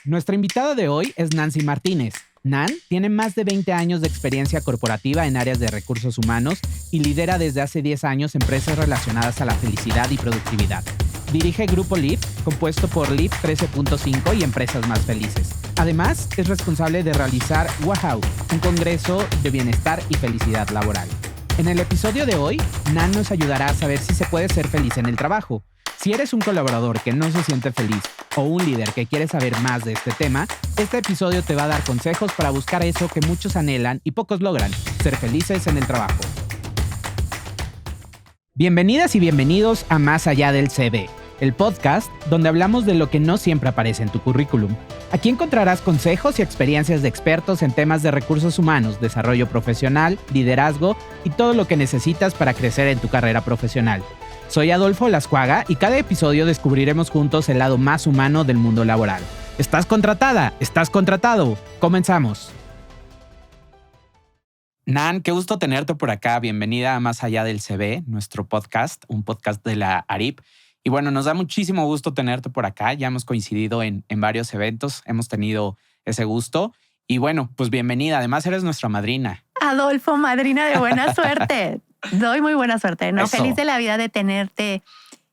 Nuestra invitada de hoy es Nancy Martínez. Nan tiene más de 20 años de experiencia corporativa en áreas de recursos humanos y lidera desde hace 10 años empresas relacionadas a la felicidad y productividad. Dirige Grupo LIP, compuesto por LIP 13.5 y Empresas Más Felices. Además, es responsable de realizar WOW, un congreso de bienestar y felicidad laboral. En el episodio de hoy, Nan nos ayudará a saber si se puede ser feliz en el trabajo. Si eres un colaborador que no se siente feliz o un líder que quiere saber más de este tema, este episodio te va a dar consejos para buscar eso que muchos anhelan y pocos logran, ser felices en el trabajo. Bienvenidas y bienvenidos a Más Allá del CV, el podcast donde hablamos de lo que no siempre aparece en tu currículum. Aquí encontrarás consejos y experiencias de expertos en temas de recursos humanos, desarrollo profesional, liderazgo y todo lo que necesitas para crecer en tu carrera profesional. Soy Adolfo Lascuaga y cada episodio descubriremos juntos el lado más humano del mundo laboral. ¿Estás contratada? ¿Estás contratado? ¡Comenzamos! Nan, qué gusto tenerte por acá. Bienvenida a Más Allá del CV, nuestro podcast, un podcast de la ARIP. Y bueno, nos da muchísimo gusto tenerte por acá. Ya hemos coincidido en varios eventos, hemos tenido ese gusto. Y bueno, pues bienvenida. Además, eres nuestra madrina. Adolfo, madrina de buena suerte. Doy muy buena suerte, ¿no? Eso. Feliz de la vida de tenerte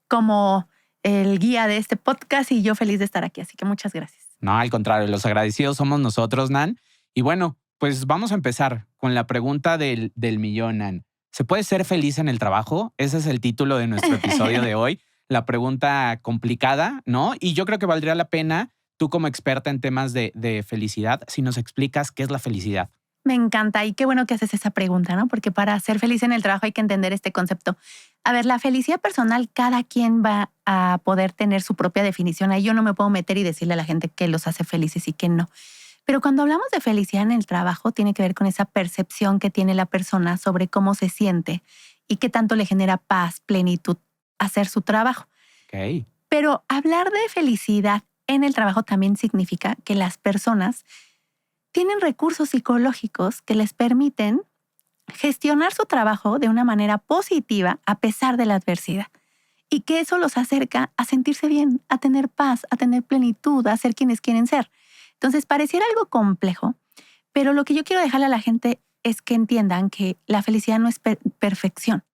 como el guía de este podcast y yo feliz de estar aquí. Así que muchas gracias. No, al contrario, los agradecidos somos nosotros, Nan. Y bueno, pues vamos a empezar con la pregunta del millón, Nan. ¿Se puede ser feliz en el trabajo? Ese es el título de nuestro episodio de hoy. La pregunta complicada, ¿no? Y yo creo que valdría la pena, tú como experta en temas de felicidad, si nos explicas qué es la felicidad. Me encanta y qué bueno que haces esa pregunta, ¿no? Porque para ser feliz en el trabajo hay que entender este concepto. A ver, la felicidad personal, cada quien va a poder tener su propia definición. Ahí yo no me puedo meter y decirle a la gente qué los hace felices y qué no. Pero cuando hablamos de felicidad en el trabajo, tiene que ver con esa percepción que tiene la persona sobre cómo se siente y qué tanto le genera paz, plenitud hacer su trabajo. Ok. Pero hablar de felicidad en el trabajo también significa que las personas tienen recursos psicológicos que les permiten gestionar su trabajo de una manera positiva a pesar de la adversidad. Y que eso los acerca a sentirse bien, a tener paz, a tener plenitud, a ser quienes quieren ser. Entonces, pareciera algo complejo, pero lo que yo quiero dejarle a la gente es que entiendan que la felicidad no es perfección.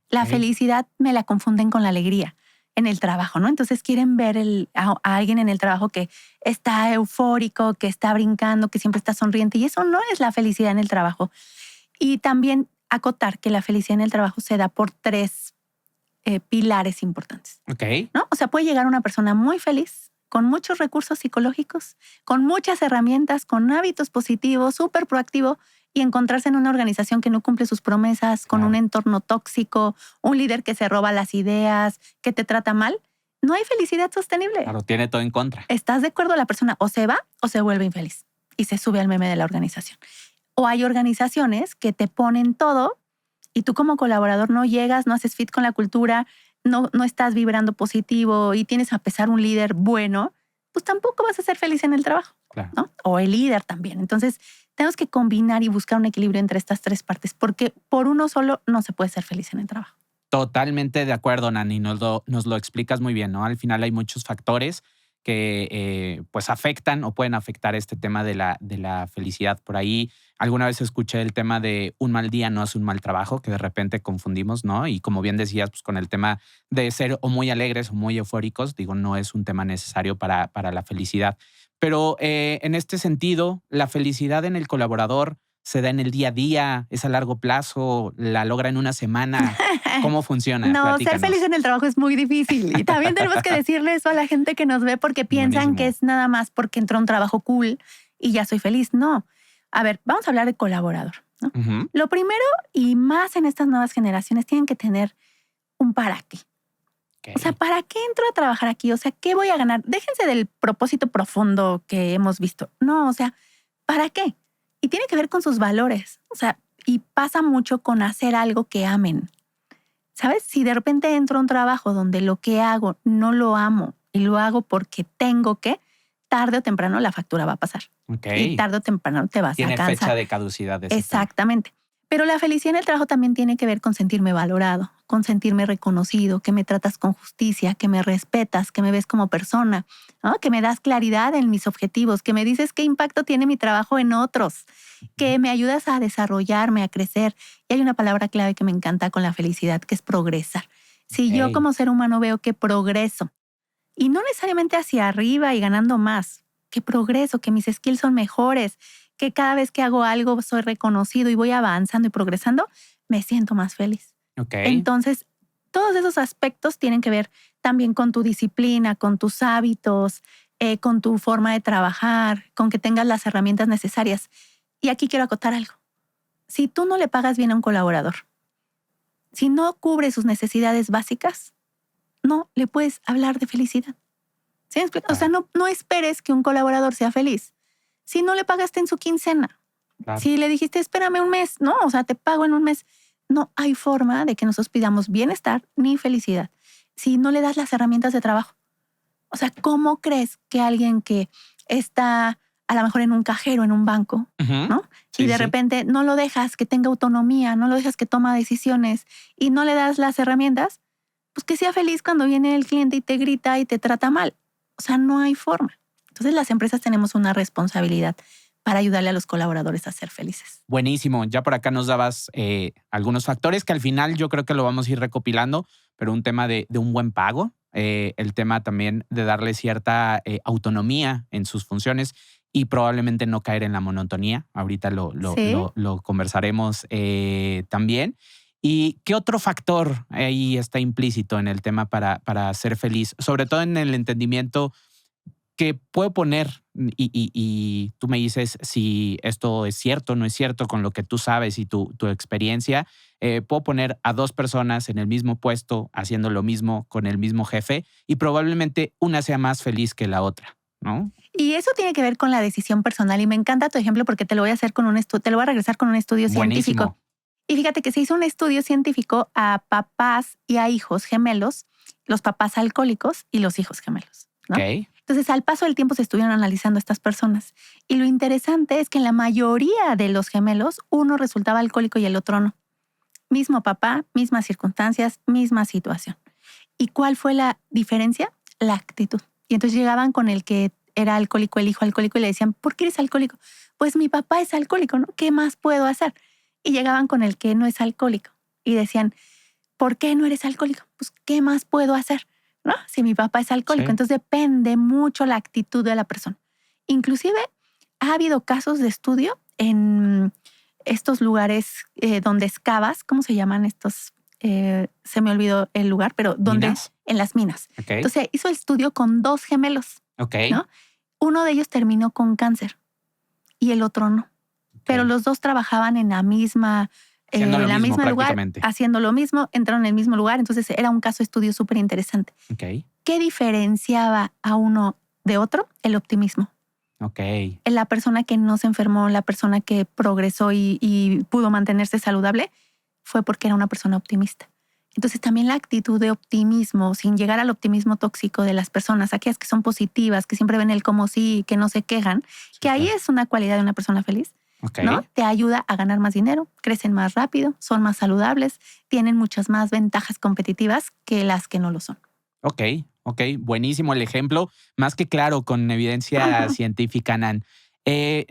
La felicidad me la confunden con la alegría en el trabajo, ¿no? Entonces quieren ver a alguien en el trabajo que está eufórico, que está brincando, que siempre está sonriente. Y eso no es la felicidad en el trabajo. Y también acotar que la felicidad en el trabajo se da por tres pilares importantes. Ok. ¿No? O sea, puede llegar una persona muy feliz, con muchos recursos psicológicos, con muchas herramientas, con hábitos positivos, súper proactivo, y encontrarse en una organización que no cumple sus promesas, con un entorno tóxico, un líder que se roba las ideas, que te trata mal. No hay felicidad sostenible. Claro, tiene todo en contra. ¿Estás de acuerdo? La persona o se va o se vuelve infeliz y se sube al meme de la organización. O hay organizaciones que te ponen todo y tú como colaborador no llegas, no haces fit con la cultura, no estás vibrando positivo y tienes a pesar un líder bueno, pues tampoco vas a ser feliz en el trabajo, Claro. ¿no? O el líder también. Entonces, tenemos que combinar y buscar un equilibrio entre estas tres partes, porque por uno solo no se puede ser feliz en el trabajo. Totalmente de acuerdo, Nani. Nos lo explicas muy bien, ¿no? Al final hay muchos factores que pues afectan o pueden afectar este tema de la felicidad. Por ahí alguna vez escuché el tema de un mal día no hace un mal trabajo, que de repente confundimos, ¿no? Y como bien decías, pues con el tema de ser o muy alegres o muy eufóricos, digo, no es un tema necesario para la felicidad. Pero en este sentido, la felicidad en el colaborador se da en el día a día, es a largo plazo, la logra en una semana. ¿Cómo funciona? No, Platícanos. ser feliz en el trabajo es muy difícil. Y también tenemos que decirle eso a la gente que nos ve porque piensan Buenísimo. que es nada más porque entró a un trabajo cool y ya soy feliz. No. A ver, vamos a hablar de colaborador, ¿no? Ujú. Lo primero y más en estas nuevas generaciones tienen que tener un para qué. Ok. O sea, ¿para qué entro a trabajar aquí? O sea, ¿qué voy a ganar? Déjense del propósito profundo que hemos visto. No, o sea, ¿para qué? Y tiene que ver con sus valores. O sea, y pasa mucho con hacer algo que amen. ¿Sabes? Si de repente entro a un trabajo donde lo que hago no lo amo y lo hago porque tengo que, tarde o temprano la factura va a pasar. Ok. Y tarde o temprano te vas a Tiene cansar. fecha de caducidad ese tema. Exactamente. Pero la felicidad en el trabajo también tiene que ver con sentirme valorado, con sentirme reconocido, que me tratas con justicia, que me respetas, que me ves como persona, ¿no? Que me das claridad en mis objetivos, que me dices qué impacto tiene mi trabajo en otros, que me ayudas a desarrollarme, a crecer. Y hay una palabra clave que me encanta con la felicidad, que es progresar. Si yo Ok. como ser humano veo que progreso, y no necesariamente hacia arriba y ganando más, que progreso, que mis skills son mejores, que cada vez que hago algo soy reconocido y voy avanzando y progresando, me siento más feliz. Ok. Entonces, todos esos aspectos tienen que ver también con tu disciplina, con tus hábitos, con tu forma de trabajar, con que tengas las herramientas necesarias. Y aquí quiero acotar algo. Si tú no le pagas bien a un colaborador, si no cubre sus necesidades básicas, no le puedes hablar de felicidad. ¿Sí me explico? O sea, Claro, no esperes que un colaborador sea feliz si no le pagaste en su quincena. claro. Si le dijiste, espérame un mes, no, o sea, te pago en un mes. No hay forma de que nosotros pidamos bienestar ni felicidad si no le das las herramientas de trabajo. O sea, ¿cómo crees que alguien que está a lo mejor en un cajero, en un banco, Ujú. ¿no? Y Sí, de sí. repente no lo dejas que tenga autonomía, no lo dejas que toma decisiones y no le das las herramientas, pues que sea feliz cuando viene el cliente y te grita y te trata mal. O sea, no hay forma. Entonces las empresas tenemos una responsabilidad para ayudarle a los colaboradores a ser felices. Buenísimo. Ya por acá nos dabas algunos factores que al final yo creo que lo vamos a ir recopilando, pero un tema de un buen pago, el tema también de darle cierta autonomía en sus funciones y probablemente no caer en la monotonía. Ahorita Sí. lo conversaremos también. ¿Y qué otro factor ahí está implícito en el tema para ser feliz? Sobre todo en el entendimiento que puedo poner y tú me dices si esto es cierto o no es cierto con lo que tú sabes y tu experiencia. Puedo poner a dos personas en el mismo puesto haciendo lo mismo con el mismo jefe y probablemente una sea más feliz que la otra, ¿no? Y eso tiene que ver con la decisión personal. Y me encanta tu ejemplo porque te lo voy a hacer con un estudio, te lo voy a regresar con un estudio científico. Buenísimo. Y fíjate que se hizo un estudio científico a papás y a hijos gemelos, los papás alcohólicos y los hijos gemelos, ¿no? Ok. Entonces, al paso del tiempo se estuvieron analizando a estas personas. Y lo interesante es que en la mayoría de los gemelos, uno resultaba alcohólico y el otro no. Mismo papá, mismas circunstancias, misma situación. ¿Y cuál fue la diferencia? La actitud. Y entonces llegaban con el que era alcohólico, el hijo alcohólico, y le decían, ¿por qué eres alcohólico? Pues mi papá es alcohólico, ¿no? ¿Qué más puedo hacer? Y llegaban con el que no es alcohólico y decían, ¿por qué no eres alcohólico? Pues, ¿qué más puedo hacer? ¿No? Si mi papá es alcohólico. Sí. Entonces depende mucho la actitud de la persona. Inclusive ha habido casos de estudio en estos lugares donde excavas, ¿cómo se llaman estos? Se me olvidó el lugar, pero donde ¿Minas? en las minas. Ok. Entonces hizo el estudio con dos gemelos, Ok. ¿no? Uno de ellos terminó con cáncer y el otro no, pero Ok. los dos trabajaban Siendo lo la mismo misma lugar, prácticamente. haciendo lo mismo, entraron en el mismo lugar, entonces era un caso de estudio súper interesante. Ok. ¿Qué diferenciaba a uno de otro? El optimismo. Ok. La persona que no se enfermó, la persona que progresó y pudo mantenerse saludable, fue porque era una persona optimista. Entonces también la actitud de optimismo, sin llegar al optimismo tóxico de las personas, aquellas que son positivas, que siempre ven el como sí, que no se quejan, Sí, que ahí claro. es una cualidad de una persona feliz, Ok. ¿no? Te ayuda a ganar más dinero, crecen más rápido, son más saludables, tienen muchas más ventajas competitivas que las que no lo son. Ok, ok, buenísimo el ejemplo, más que claro, con evidencia científica, Nan.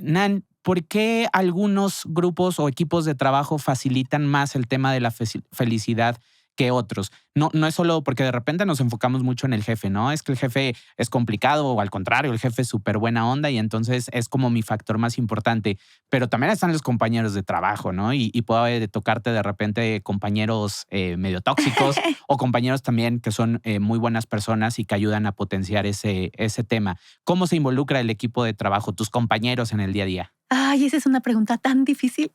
Nan, ¿por qué algunos grupos o equipos de trabajo facilitan más el tema de la felicidad que otros? No, no es solo porque de repente nos enfocamos mucho en el jefe, ¿no? Es que el jefe es complicado o al contrario, el jefe es súper buena onda y entonces es como mi factor más importante. Pero también están los compañeros de trabajo, ¿no? Y puede tocarte de repente compañeros medio tóxicos o compañeros también que son muy buenas personas y que ayudan a potenciar ese tema. ¿Cómo se involucra el equipo de trabajo, tus compañeros en el día a día? Ay, esa es una pregunta tan difícil.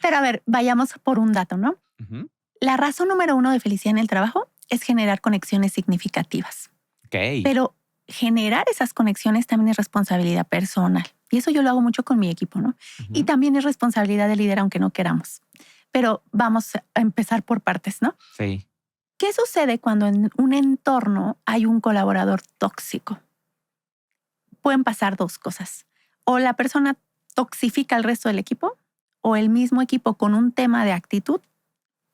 Pero a ver, vayamos por un dato, ¿no? Ujú. La razón número uno de felicidad en el trabajo es generar conexiones significativas. Ok. Pero generar esas conexiones también es responsabilidad personal. Y eso yo lo hago mucho con mi equipo, ¿no? Y Ujú. también es responsabilidad del líder, aunque no queramos. Pero vamos a empezar por partes, ¿no? Sí. ¿Qué sucede cuando en un entorno hay un colaborador tóxico? Pueden pasar dos cosas. O la persona toxifica al resto del equipo o el mismo equipo con un tema de actitud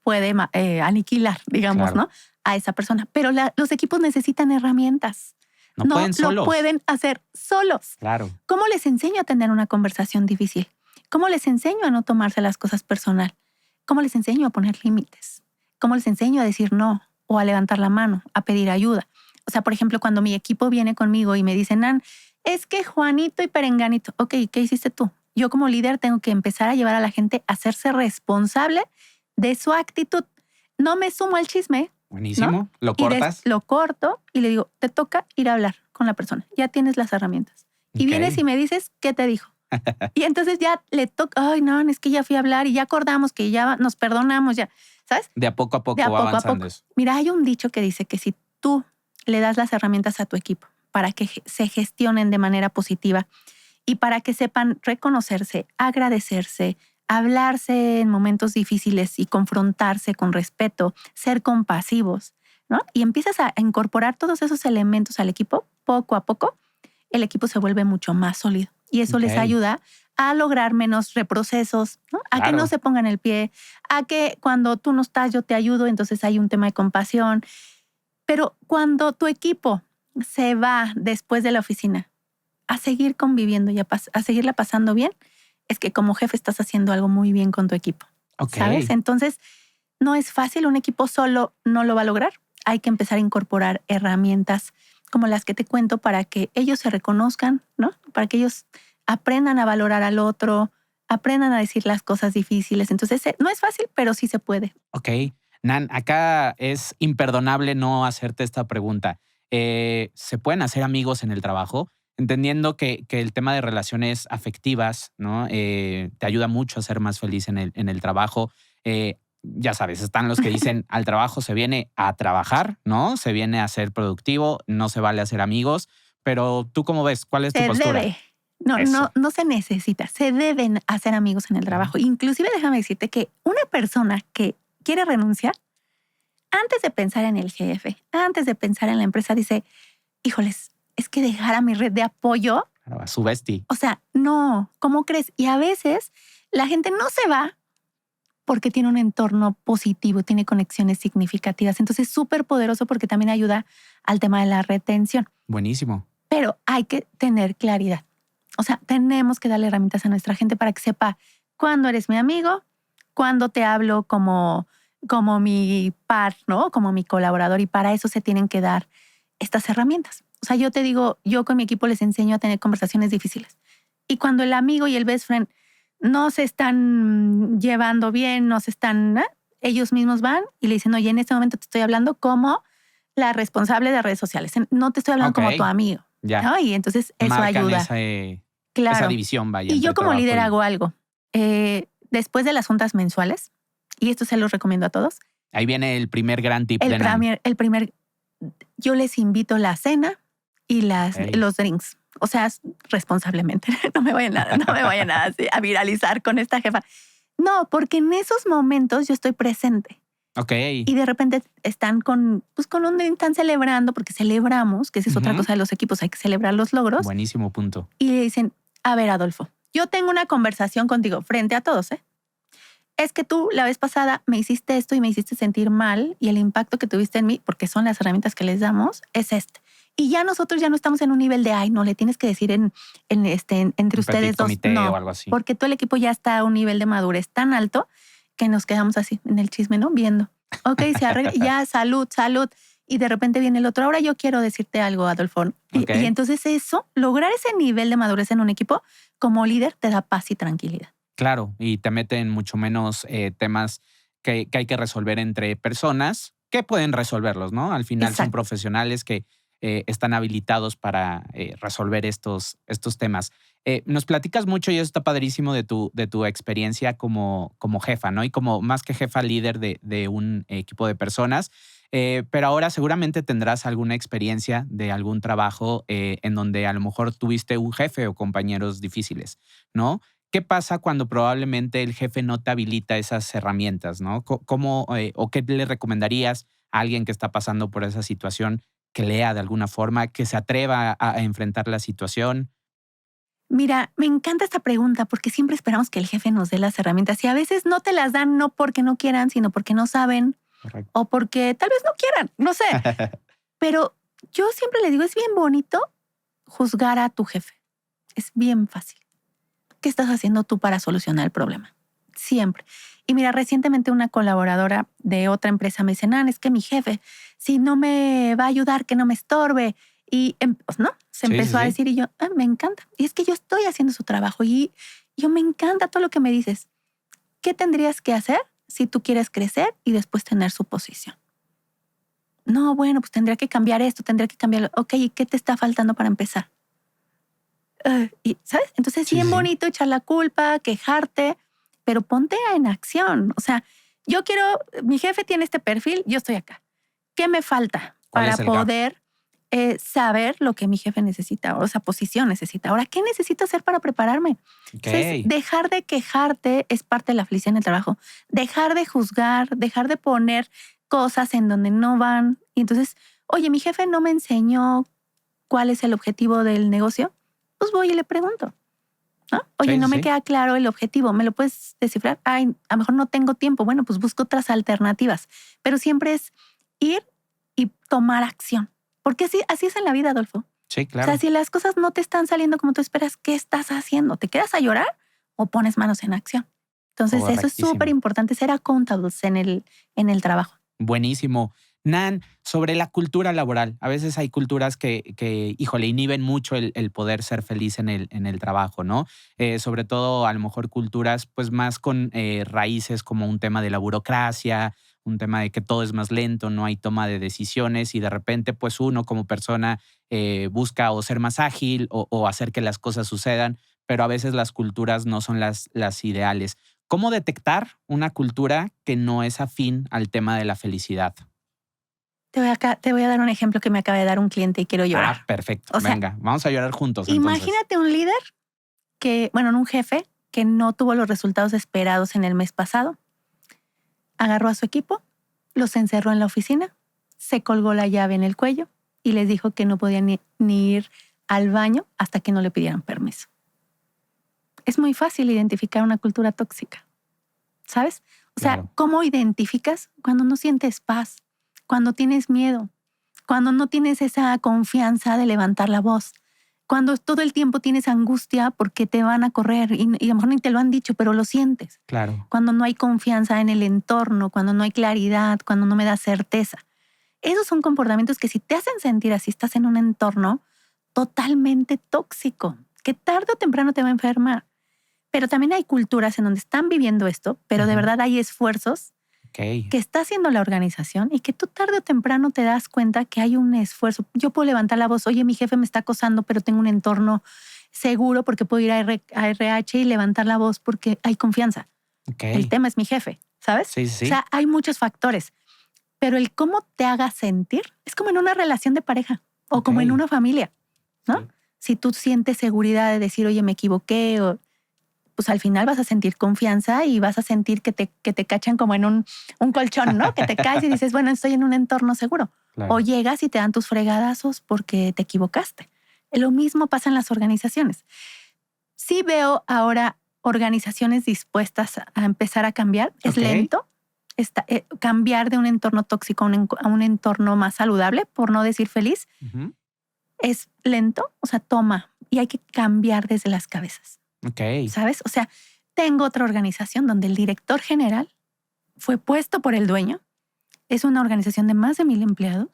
puede aniquilar, digamos, Claro. ¿no? A esa persona. Pero los equipos necesitan herramientas. No pueden Lo solos. pueden hacer solos. Claro. ¿Cómo les enseño a tener una conversación difícil? ¿Cómo les enseño a no tomarse las cosas personal? ¿Cómo les enseño a poner límites? ¿Cómo les enseño a decir no o a levantar la mano, a pedir ayuda? O sea, por ejemplo, cuando mi equipo viene conmigo y me dicen, Nan, es que Juanito y Perenganito, ok, ¿qué hiciste tú? Yo como líder tengo que empezar a llevar a la gente a hacerse responsable de su actitud. No me sumo al chisme, Buenísimo. ¿no? Lo Y cortas. lo corto y le digo, te toca ir a hablar con la persona. Ya tienes las herramientas. Y Ok. vienes y me dices, ¿qué te dijo? Y entonces ya le toca, ay, no, es que ya fui a hablar y ya acordamos que ya nos perdonamos, ya, ¿sabes? De a poco a poco De a va poco a avanzando poco. eso. Mira, hay un dicho que dice que si tú le das las herramientas a tu equipo para que se gestionen de manera positiva y para que sepan reconocerse, agradecerse, hablarse en momentos difíciles y confrontarse con respeto, ser compasivos, ¿no? Y empiezas a incorporar todos esos elementos al equipo, poco a poco, el equipo se vuelve mucho más sólido. Y eso les Ok. ayuda a lograr menos reprocesos, ¿no? A que Claro. no se pongan el pie, a que cuando tú no estás yo te ayudo, entonces hay un tema de compasión. Pero cuando tu equipo se va después de la oficina a seguir conviviendo y a seguirla pasando bien, es que como jefe estás haciendo algo muy bien con tu equipo, Ok. ¿sabes? Entonces, no es fácil, un equipo solo no lo va a lograr. Hay que empezar a incorporar herramientas como las que te cuento para que ellos se reconozcan, ¿no? Para que ellos aprendan a valorar al otro, aprendan a decir las cosas difíciles. Entonces, no es fácil, pero sí se puede. Ok. Nan, acá es imperdonable no hacerte esta pregunta. ¿Se pueden hacer amigos en el trabajo? Entendiendo que el tema de relaciones afectivas, ¿no? Te ayuda mucho a ser más feliz en el trabajo. Ya sabes, están los que dicen al trabajo se viene a trabajar, ¿no? Se viene a ser productivo, no se vale hacer amigos. Pero tú, ¿cómo ves? ¿Cuál es tu Se postura? debe. No, Eso. no se necesita. Se deben hacer amigos en el trabajo. Inclusive déjame decirte que una persona que quiere renunciar, antes de pensar en el jefe, antes de pensar en la empresa, dice, híjoles, es que dejar a mi red de apoyo, Claro, a su bestie. o sea, no, ¿cómo crees? Y a veces la gente no se va porque tiene un entorno positivo, tiene conexiones significativas. Entonces es súper poderoso porque también ayuda al tema de la retención. Buenísimo. Pero hay que tener claridad. O sea, tenemos que darle herramientas a nuestra gente para que sepa cuándo eres mi amigo, cuándo te hablo como mi par, ¿no? Como mi colaborador. Y para eso se tienen que dar estas herramientas. O sea, yo te digo, yo con mi equipo les enseño a tener conversaciones difíciles. Y cuando el amigo y el best friend no se están llevando bien, no se están, ellos mismos van y le dicen, oye, en este momento te estoy hablando como la responsable de redes sociales. No te estoy hablando como tu Ok. amigo. Ya. ¿No? Y entonces eso Marcan ayuda. esa Claro. división, vaya, Y yo entre como trabajo líder y... hago algo. Después de las juntas mensuales, y esto se los recomiendo a todos, Ahí viene el primer gran tip de Nan. yo les invito la cena y Ok. los drinks. O sea, responsablemente. No me vayan a viralizar con esta jefa. No, porque en esos momentos yo estoy presente. Ok. Y de repente están con un drink, están celebrando, porque celebramos, que esa es otra Ujú. cosa de los equipos, hay que celebrar los logros. Buenísimo punto. Y le dicen, a ver, Adolfo, yo tengo una conversación contigo frente a todos, ¿eh? Es que tú la vez pasada me hiciste esto y me hiciste sentir mal y el impacto que tuviste en mí, porque son las herramientas que les damos, es este. Y ya nosotros ya no estamos en un nivel de, ay, no, le tienes que decir entre Un ustedes petit dos. comité No, o algo así. porque todo el equipo ya está a un nivel de madurez tan alto que nos quedamos así en el chisme, ¿no? Viendo. Ok, se arregla, ya, salud. Y de repente viene el otro, ahora yo quiero decirte algo, Adolfo. Ok. Y entonces lograr ese nivel de madurez en un equipo, como líder, te da paz y tranquilidad. Claro, y te meten mucho menos temas que hay que resolver entre personas que pueden resolverlos, ¿no? Al final son Exacto. profesionales que están habilitados para resolver estos temas. Nos platicas mucho y eso está padrísimo de tu experiencia como jefa, ¿no? Y como más que jefa, líder de un equipo de personas. Pero ahora seguramente tendrás alguna experiencia de algún trabajo en donde a lo mejor tuviste un jefe o compañeros difíciles, ¿no? ¿Qué pasa cuando probablemente el jefe no te habilita esas herramientas, ¿no? ¿Cómo o qué le recomendarías a alguien que está pasando por esa situación que lea de alguna forma, que se atreva a enfrentar la situación? Mira, me encanta esta pregunta porque siempre esperamos que el jefe nos dé las herramientas y a veces no te las dan no porque no quieran, sino porque no saben Correcto. o porque tal vez no quieran, no sé. Pero yo siempre le digo, es bien bonito juzgar a tu jefe. Es bien fácil. ¿Qué estás haciendo tú para solucionar el problema? Siempre. Y mira, recientemente una colaboradora de otra empresa me dice, Nan, es que mi jefe, si no me va a ayudar, que no me estorbe. Y, pues, ¿no? Se Sí, empezó a decir y yo, me encanta. Y es que yo estoy haciendo su trabajo y yo me encanta todo lo que me dices. ¿Qué tendrías que hacer si tú quieres crecer y después tener su posición? No, bueno, pues tendría que cambiar esto, tendría que cambiarlo. Ok, ¿y qué te está faltando para empezar? Y, ¿sabes? Entonces es bien bonito echar la culpa, quejarte, pero ponte en acción. O sea, yo quiero, mi jefe tiene este perfil, yo estoy acá. ¿Qué me falta para poder saber lo que mi jefe necesita o esa posición necesita? Ahora, ¿qué necesito hacer para prepararme? Entonces, dejar de quejarte es parte de la felicidad en el trabajo. Dejar de juzgar, dejar de poner cosas en donde no van. Y entonces, oye, mi jefe no me enseñó cuál es el objetivo del negocio. Pues voy y le pregunto, ¿no? Oye, no me queda claro el objetivo, ¿me lo puedes descifrar? Ay, a lo mejor no tengo tiempo. Bueno, pues busco otras alternativas. Pero siempre es ir y tomar acción. Porque así es en la vida, Adolfo. Sí, claro. O sea, si las cosas no te están saliendo como tú esperas, ¿qué estás haciendo? ¿Te quedas a llorar o pones manos en acción? Entonces, eso es súper importante, ser accountables en el trabajo. Buenísimo. Nan, sobre la cultura laboral. A veces hay culturas que híjole, inhiben mucho el poder ser feliz en el trabajo, ¿no? Sobre todo, a lo mejor culturas pues más con raíces como un tema de la burocracia, un tema de que todo es más lento, no hay toma de decisiones y de repente pues uno como persona busca o ser más ágil o hacer que las cosas sucedan, pero a veces las culturas no son las ideales. ¿Cómo detectar una cultura que no es afín al tema de la felicidad? Te voy a dar un ejemplo que me acaba de dar un cliente y quiero llorar. Ah, perfecto. O sea, venga, vamos a llorar juntos entonces. Imagínate un líder un jefe que no tuvo los resultados esperados en el mes pasado. Agarró a su equipo, los encerró en la oficina, se colgó la llave en el cuello y les dijo que no podían ni ir al baño hasta que no le pidieran permiso. Es muy fácil identificar una cultura tóxica, ¿sabes? O sea, Claro. ¿cómo identificas cuando no sientes paz, cuando tienes miedo, cuando no tienes esa confianza de levantar la voz, cuando todo el tiempo tienes angustia porque te van a correr y a lo mejor ni te lo han dicho, pero lo sientes? Claro. Cuando no hay confianza en el entorno, cuando no hay claridad, cuando no me da certeza. Esos son comportamientos que si te hacen sentir así, estás en un entorno totalmente tóxico, que tarde o temprano te va a enfermar. Pero también hay culturas en donde están viviendo esto, pero de verdad hay esfuerzos que está haciendo la organización y que tú tarde o temprano te das cuenta que hay un esfuerzo. Yo puedo levantar la voz, oye, mi jefe me está acosando, pero tengo un entorno seguro porque puedo ir a RH y levantar la voz porque hay confianza. El tema es mi jefe, ¿sabes? Sí. O sea, hay muchos factores, pero el cómo te haga sentir es como en una relación de pareja o como en una familia, ¿no? Sí. Si tú sientes seguridad de decir, oye, me equivoqué, pues al final vas a sentir confianza y vas a sentir que te cachan como en un colchón, ¿no? Que te caes y dices, bueno, estoy en un entorno seguro. Claro. O llegas y te dan tus fregadazos porque te equivocaste. Lo mismo pasa en las organizaciones. Sí veo ahora organizaciones dispuestas a empezar a cambiar. Es lento. Cambiar de un entorno tóxico a un entorno más saludable, por no decir feliz, es lento, o sea, toma y hay que cambiar desde las cabezas. ¿Sabes? O sea, tengo otra organización donde el director general fue puesto por el dueño. Es una organización de más de 1,000 empleados.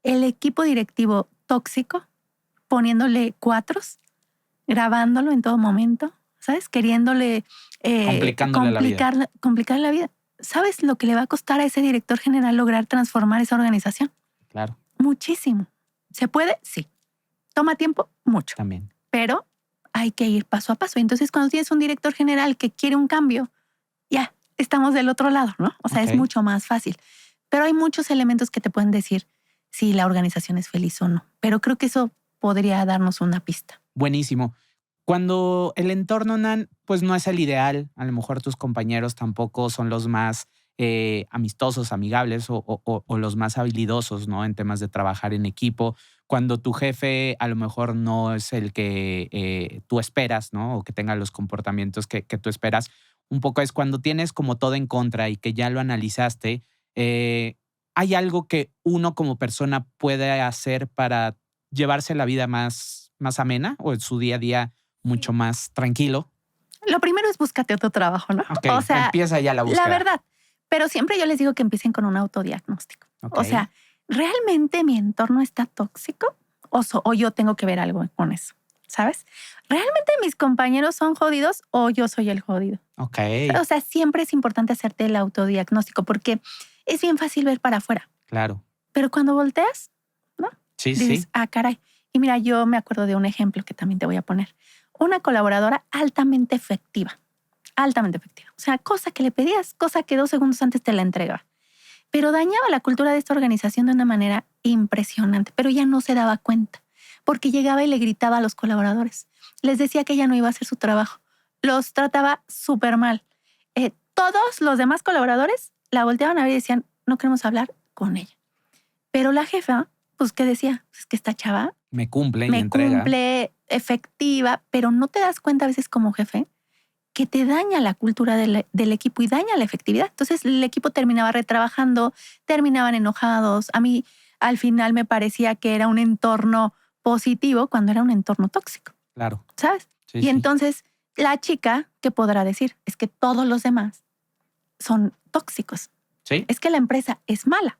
El equipo directivo tóxico, poniéndole cuatros, grabándolo en todo momento, ¿sabes? Queriéndole complicar la vida. ¿Sabes lo que le va a costar a ese director general lograr transformar esa organización? Claro. Muchísimo. ¿Se puede? Sí. ¿Toma tiempo? Mucho. También. Pero hay que ir paso a paso. Entonces, cuando tienes un director general que quiere un cambio, ya estamos del otro lado, ¿no? O sea, es mucho más fácil. Pero hay muchos elementos que te pueden decir si la organización es feliz o no. Pero creo que eso podría darnos una pista. Buenísimo. Cuando el entorno, Nan, pues no es el ideal, a lo mejor tus compañeros tampoco son los más amistosos, amigables o los más habilidosos, ¿no? En temas de trabajar en equipo. Cuando tu jefe a lo mejor no es el que tú esperas, ¿no? O que tenga los comportamientos que tú esperas. Un poco es cuando tienes como todo en contra y que ya lo analizaste. ¿Hay algo que uno como persona puede hacer para llevarse la vida más amena o en su día a día mucho más tranquilo? Lo primero es búscate otro trabajo, ¿no? Ok, O sea, empieza ya la la búsqueda. verdad. Pero siempre yo les digo que empiecen con un autodiagnóstico. Ok, O sea, ¿realmente mi entorno está tóxico? O yo tengo que ver algo con eso, ¿sabes? ¿Realmente mis compañeros son jodidos o yo soy el jodido? ok, O sea, siempre es importante hacerte el autodiagnóstico porque es bien fácil ver para afuera. claro. Pero cuando volteas, ¿no? Sí, Dices, sí, ah, caray. Y mira, yo me acuerdo de un ejemplo que también te voy a poner. Una colaboradora altamente efectiva. Altamente efectiva. O sea, cosa que le pedías, cosa que 2 segundos antes te la entregaba. Pero dañaba la cultura de esta organización de una manera impresionante, pero ella no se daba cuenta, porque llegaba y le gritaba a los colaboradores. Les decía que ella no iba a hacer su trabajo. Los trataba súper mal. Todos los demás colaboradores la volteaban a ver y decían, no queremos hablar con ella. Pero la jefa, pues, ¿qué decía? Pues que esta chava me cumple y me entrega. cumple, efectiva, pero no te das cuenta a veces como jefe que te daña la cultura del equipo y daña la efectividad. Entonces el equipo terminaba retrabajando, terminaban enojados. A mí al final me parecía que era un entorno positivo cuando era un entorno tóxico, Claro, ¿sabes? sí, Y sí. entonces la chica, ¿qué podrá decir? Es que todos los demás son tóxicos. Sí, Es que la empresa es mala,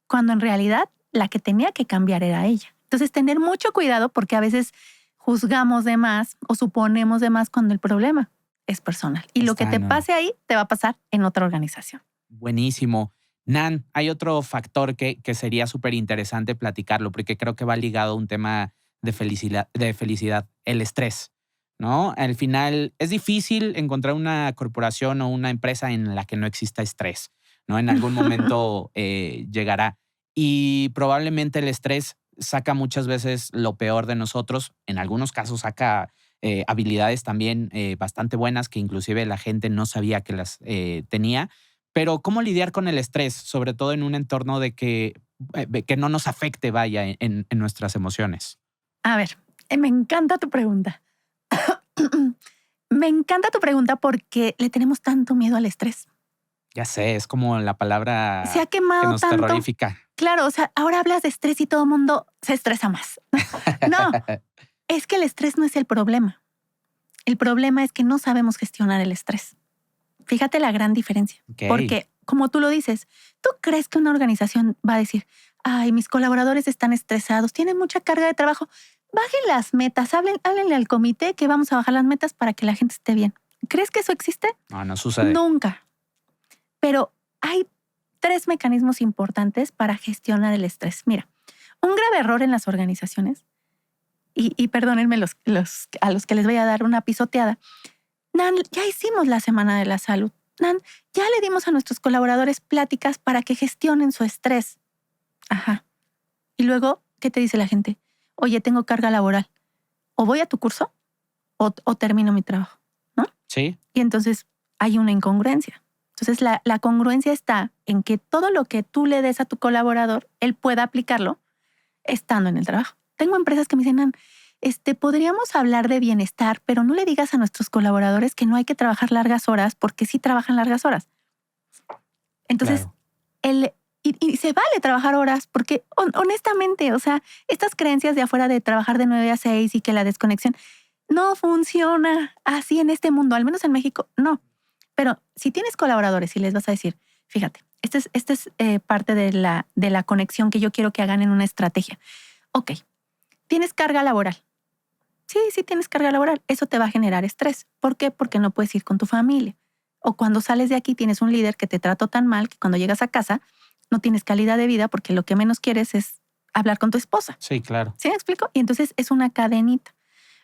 cuando en realidad la que tenía que cambiar era ella. Entonces tener mucho cuidado porque a veces juzgamos de más o suponemos de más cuando el problema es personal. Y lo que está te pase ahí te va a pasar en otra organización. buenísimo. Nan, hay otro factor que sería súper interesante platicarlo, porque creo que va ligado a un tema de felicidad, el estrés, ¿no? Al final es difícil encontrar una corporación o una empresa en la que no exista estrés, ¿no? En algún momento llegará. Y probablemente el estrés saca muchas veces lo peor de nosotros. En algunos casos saca habilidades también bastante buenas que inclusive la gente no sabía que las tenía. Pero ¿cómo lidiar con el estrés, sobre todo en un entorno de que no nos afecte, vaya, en nuestras emociones? A ver, me encanta tu pregunta. Me encanta tu pregunta porque le tenemos tanto miedo al estrés. Ya sé, es como la Se ha palabra que quemado nos tanto. terrorifica. Claro, o sea, ahora hablas de estrés y todo el mundo se estresa más. No, es que el estrés no es el problema. El problema es que no sabemos gestionar el estrés. Fíjate la gran diferencia. Ok, Porque, como tú lo dices, ¿tú crees que una organización va a decir, ay, mis colaboradores están estresados, tienen mucha carga de trabajo? Bajen las metas, háblenle al comité que vamos a bajar las metas para que la gente esté bien. ¿Crees que eso existe? no, no sucede. Nunca. Pero hay 3 mecanismos importantes para gestionar el estrés. Mira, un grave error en las organizaciones, y perdónenme a los que les voy a dar una pisoteada. Nan, ya hicimos la Semana de la Salud. Nan, ya le dimos a nuestros colaboradores pláticas para que gestionen su estrés. Ajá. Y luego, ¿qué te dice la gente? Oye, tengo carga laboral. O voy a tu curso o termino mi trabajo, ¿no? Sí, Y entonces hay una incongruencia. Entonces la congruencia está en que todo lo que tú le des a tu colaborador, él pueda aplicarlo estando en el trabajo. Tengo empresas que me dicen, Nan, podríamos hablar de bienestar, pero no le digas a nuestros colaboradores que no hay que trabajar largas horas porque sí trabajan largas horas. Entonces, claro. y se vale trabajar horas porque honestamente, o sea, estas creencias de afuera de trabajar de 9 a 6 y que la desconexión no funciona así en este mundo, al menos en México, no. Pero si tienes colaboradores y les vas a decir, fíjate, esta es parte de la conexión que yo quiero que hagan en una estrategia. Ok, tienes carga laboral. Sí, tienes carga laboral. Eso te va a generar estrés. ¿Por qué? Porque no puedes ir con tu familia. O cuando sales de aquí tienes un líder que te trató tan mal que cuando llegas a casa no tienes calidad de vida porque lo que menos quieres es hablar con tu esposa. Sí, claro. ¿Sí me explico? Y entonces es una cadenita.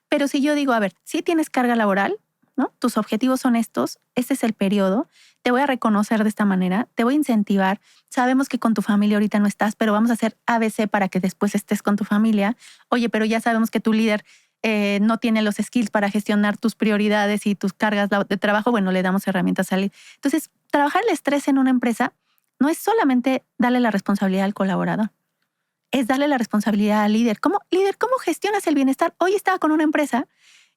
Pero si yo digo, a ver, si tienes carga laboral, ¿no? Tus objetivos son estos, este es el periodo, te voy a reconocer de esta manera, te voy a incentivar, sabemos que con tu familia ahorita no estás, pero vamos a hacer ABC para que después estés con tu familia. Oye, pero ya sabemos que tu líder no tiene los skills para gestionar tus prioridades y tus cargas de trabajo, bueno, le damos herramientas a él. Entonces, trabajar el estrés en una empresa no es solamente darle la responsabilidad al colaborador, es darle la responsabilidad al líder. Líder, ¿cómo gestionas el bienestar? Hoy estaba con una empresa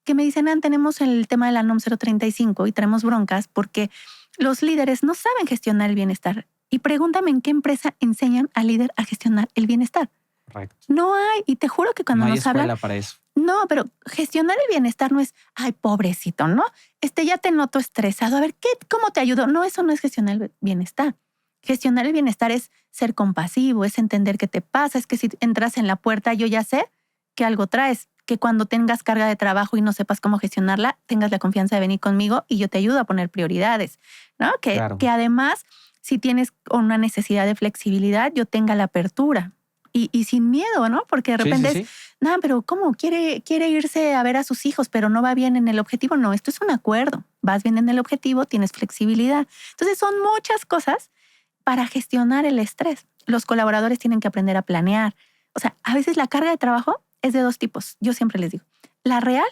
que me dicen, tenemos el tema de la NOM 035 y tenemos broncas porque los líderes no saben gestionar el bienestar. Y pregúntame en qué empresa enseñan al líder a gestionar el bienestar. Correcto. No hay. Y te juro que cuando no hay nos hablan... escuela para eso. No, pero gestionar el bienestar no es, ay, pobrecito, ¿no? Ya te noto estresado. A ver, ¿cómo te ayudo? No, eso no es gestionar el bienestar. Gestionar el bienestar es ser compasivo, es entender qué te pasa, es que si entras en la puerta, yo ya sé que algo traes, que cuando tengas carga de trabajo y no sepas cómo gestionarla, tengas la confianza de venir conmigo y yo te ayudo a poner prioridades, ¿no? Claro. Que además, si tienes una necesidad de flexibilidad, yo tenga la apertura y sin miedo, ¿no? Porque de repente sí. es, no, pero ¿cómo? Quiere irse a ver a sus hijos, pero no va bien en el objetivo. No, esto es un acuerdo. Vas bien en el objetivo, tienes flexibilidad. Entonces son muchas cosas para gestionar el estrés. Los colaboradores tienen que aprender a planear. O sea, a veces la carga de trabajo es de dos tipos. Yo siempre les digo, la real